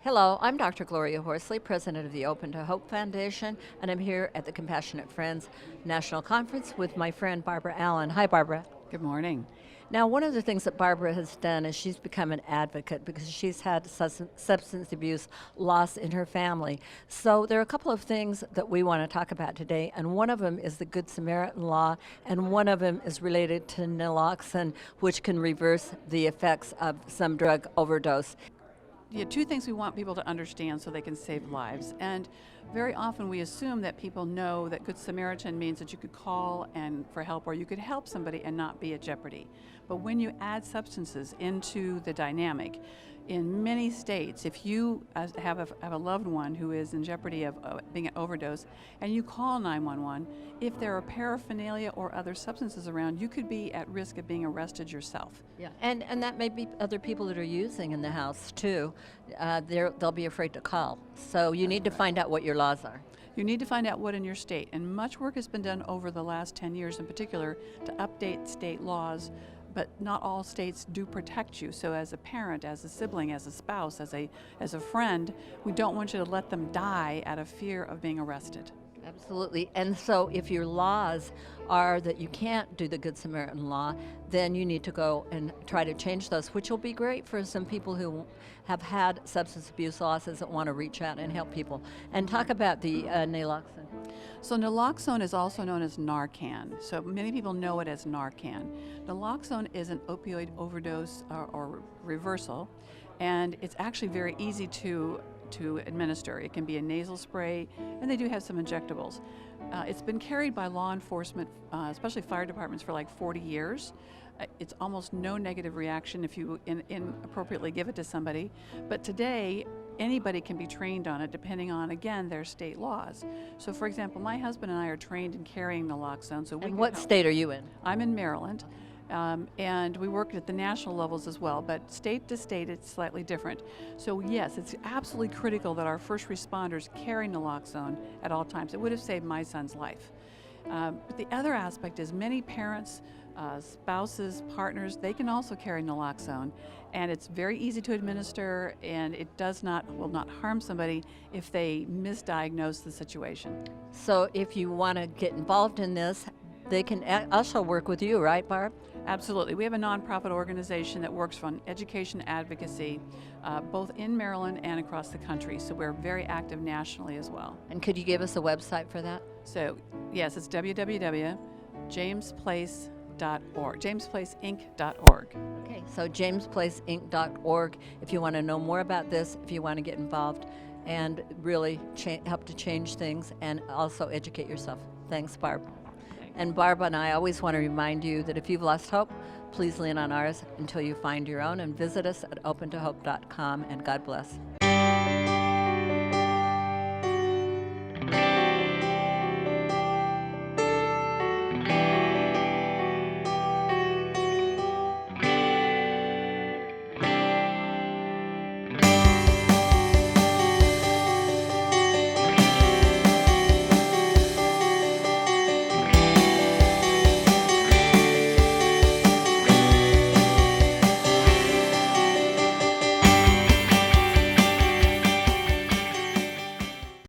Hello, I'm Dr. Gloria Horsley, president of the Open to Hope Foundation, and I'm here at the Compassionate Friends National Conference with my friend Barbara Allen. Hi, Barbara. Good morning. Now, one of the things that Barbara has done is she's become an advocate because she's had substance abuse loss in her family. So there are a couple of things that we want to talk about today, and one of them is the Good Samaritan law, and one of them is related to naloxone, which can reverse the effects of some drug overdose. Two things we want people to understand so they can save lives. And very often we assume that people know that Good Samaritan means that you could call and for help, or you could help somebody and not be at jeopardy. But when you add substances into the dynamic, in many states, if you have a loved one who is in jeopardy of being an overdose and you call 911, if there are paraphernalia or other substances around, you could be at risk of being arrested yourself. Yeah, and that may be other people that are using in the house too. They'll be afraid to call. So you need to find out what your laws are. You need to find out what in your state, and much work has been done over the last 10 years in particular to update state laws, but not all states do protect you. So as a parent, as a sibling, as a spouse, as a friend, we don't want you to let them die out of fear of being arrested. Absolutely. And so if your laws are that you can't do the Good Samaritan law, then you need to go and try to change those, which will be great for some people who have had substance abuse losses that want to reach out and help people. And talk about the naloxone. So naloxone is also known as Narcan. So many people know it as Narcan. Naloxone is an opioid overdose or reversal, and it's actually very easy to administer. It can be a nasal spray, and they do have some injectables. It's been carried by law enforcement, especially fire departments, for like 40 years. It's almost no negative reaction if you inappropriately give it to somebody. But today, anybody can be trained on it depending on, again, their state laws. So for example, my husband and I are trained in carrying naloxone. So And what state are you in? I'm in Maryland. And we work at the national levels as well, but state to state it's slightly different. So yes, it's absolutely critical that our first responders carry naloxone at all times. It would have saved my son's life. But the other aspect is many parents, spouses, partners, they can also carry naloxone, and it's very easy to administer, and it will not harm somebody if they misdiagnose the situation. So if you want to get involved in this, they can also work with you, right, Barb? Absolutely. We have a nonprofit organization that works on education advocacy, both in Maryland and across the country. So we're very active nationally as well. And could you give us a website for that? So yes, it's www.jamesplace.org, jamesplaceinc.org. Okay, so jamesplaceinc.org if you want to know more about this, if you want to get involved and really help to change things and also educate yourself. Thanks, Barb. And Barb and I always want to remind you that if you've lost hope, please lean on ours until you find your own, and visit us at opentohope.com, and God bless.